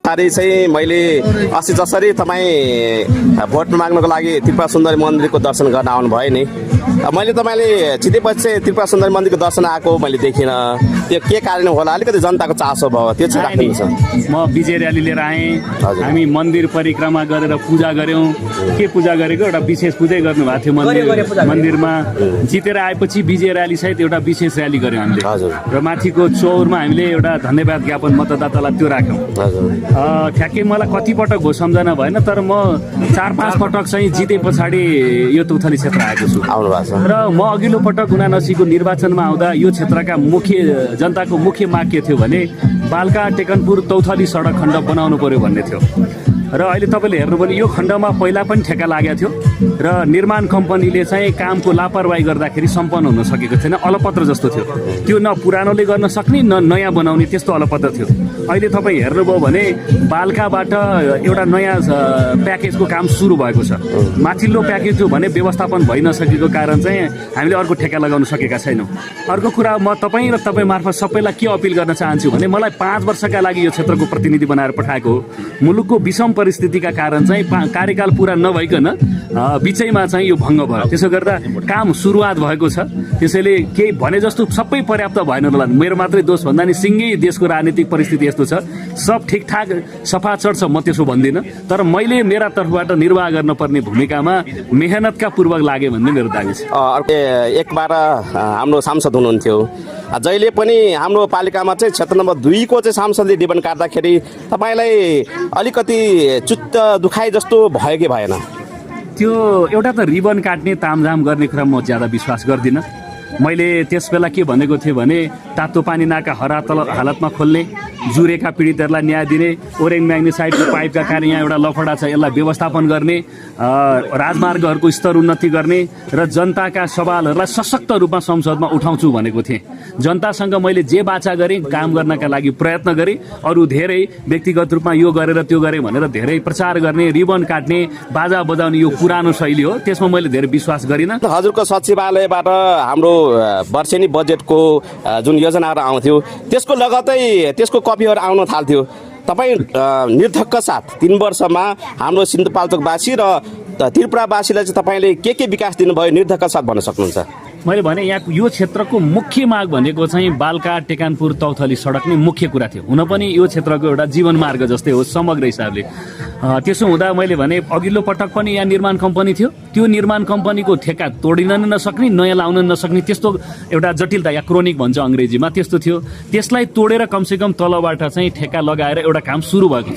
भन्दाखेरि चाहिँ मैले अस्ति जसरी तपाईँ भोट माग्नको लागि त्रिपुरा सुन्दरी मन्दिरको दर्शन गर्न आउनुभयो नि, मैले तपाईँले जितेपछि चाहिँ त्रिपुरा सुन्दरी मन्दिरको दर्शन आएको मैले देखिनँ। त्यो के कारण होला, अलिकति जनताको चासो भयो, त्यो चाहिँ राख्नुहुन्छ। म विजय र्याली लिएर आएँ, हामी मन्दिर परिक्रमा गरेर पूजा गऱ्यौँ। के पूजा गरेको, एउटा विशेष पूजै गर्नुभएको थियो मन्दिरमा। जितेर आएपछि विजय र्याली सहित एउटा विशेष र्याली गऱ्यौँ हामीले, र माथिको चौरमा हामीले एउटा धन्यवाद ज्ञापन मतदातालाई त्यो राख्यौँ। ठ्याक्कै मलाई कति पटक हो सम्झना भएन, तर म 4-5 पटक चाहिँ जिते पछाडि यो तौथली क्षेत्र आएको छु। र म अघिल्लो पटक 79को निर्वाचनमा आउँदा यो क्षेत्रका जनताको मुख्य माग के थियो भने बालका टेकनपुर तौथली सडक खण्ड बनाउनु पर्यो भन्ने थियो। र अहिले तपाईँले हेर्नुभयो यो खण्डमा पहिला पनि ठेका लागेको थियो र निर्माण कम्पनीले चाहिँ कामको लापरवाही गर्दाखेरि सम्पन्न हुन सकेको थिएन, अलपत्र जस्तो थियो। त्यो न पुरानोले गर्न सक्ने न नयाँ बनाउने त्यस्तो अलपत्र थियो। अहिले तपाईँ हेर्नुभयो भने बालकाबाट एउटा नयाँ प्याकेजको काम सुरु भएको छ। माथिल्लो प्याकेज हो भने व्यवस्थापन भइ नसकेको कारण चाहिँ हामीले अर्को ठेका लगाउन सकेका छैनौँ। अर्को कुरा, म तपाईँ र तपाईँ मार्फत सबैलाई के अपिल गर्न चाहन्छु भने मलाई 5 वर्षका लागि यो क्षेत्रको प्रतिनिधि बनाएर पठाएको हो। मुलुकको विषम परिस्थितिका कारण चाहिँ कार्यकाल पुरा नभइकन बिचैमा चाहिँ यो भङ्ग भयो। त्यसो गर्दा काम सुरुवात भएको छ, त्यसैले केही भने जस्तो सबै पर्याप्त भएन होला। मेरो मात्रै दोष भन्दा नि सिङ्गै देशको राजनीतिक परिस्थिति यस्तो छ, सब ठिकठाक सफा चढ्छ, म त्यसो भन्दिनँ। तर मैले मेरा तर्फबाट निर्वाह गर्नुपर्ने भूमिकामा मेहनतका पूर्वक लागे भन्ने मेरो दाबी छ। एकबार हाम्रो सांसद हुनुहुन्थ्यो, जहिले पनि हाम्रो पालिकामा चाहिँ क्षेत्र नम्बर 2 को चाहिँ सांसदले रिबन काट्दाखेरि तपाईँलाई अलिकति चुत्त दुखाइ जस्तो भयो कि भएन? त्यो एउटा त रिबन काट्ने तामझाम गर्ने कुरा म ज्यादा विश्वास गर्दिनँ। मैले त्यस बेला के भनेको थिएँ भने तातो पानी नाका हालतमा खोल्ने, जुरेका पीडितहरूलाई न्याय दिने, ओरेङ म्याग्नेसाइडको पाइपका कारण यहाँ एउटा लफडा छ, यसलाई व्यवस्थापन गर्ने, राजमार्गहरूको स्तर उन्नति गर्ने र जनताका सवालहरूलाई सशक्त रूपमा संसदमा उठाउँछु भनेको थिएँ। जनतासँग मैले जे बाचा गरेँ, काम गर्नका लागि प्रयत्न गरेँ। अरू धेरै व्यक्तिगत रूपमा यो गरेर त्यो गरेँ भनेर धेरै प्रचार गर्ने, रिबन काट्ने, बाजा बजाउने यो पुरानो शैली हो, त्यसमा मैले धेरै विश्वास गरिनँ। हजुरको सचिवालयबाट हाम्रो वर्षेनी बजेटको जुन योजनाहरू आउँथ्यो त्यसको लगतै त्यसको कपीहरू आउन थाल्थ्यो। तपाईँ निर्धक्क साथ 3 वर्षमा हाम्रो सिन्धुपाल्चोकवासी र त्रिपुरावासीलाई चाहिँ तपाईँले के विकास दिनुभयो निर्धक्क साथ भन्न सक्नुहुन्छ? मैले भने यहाँ यो क्षेत्रको मुख्य माग भनेको चाहिँ बालका टेकनपुर तौथली सडक नै मुख्य कुरा थियो। हुन पनि यो क्षेत्रको एउटा जीवन मार्ग जस्तै हो समग्र हिसाबले। त्यसो हुँदा मैले भने अघिल्लो पटक पनि यहाँ निर्माण कम्पनी थियो, त्यो निर्माण कम्पनीको ठेका तोडिन नसक्ने, नयाँ लाउन नसक्ने त्यस्तो एउटा जटिलता या क्रोनिक भन्छ अङ्ग्रेजीमा, त्यस्तो थियो। त्यसलाई तोडेर कमसेकम तलबाट चाहिँ ठेका लगाएर एउटा काम सुरु भएको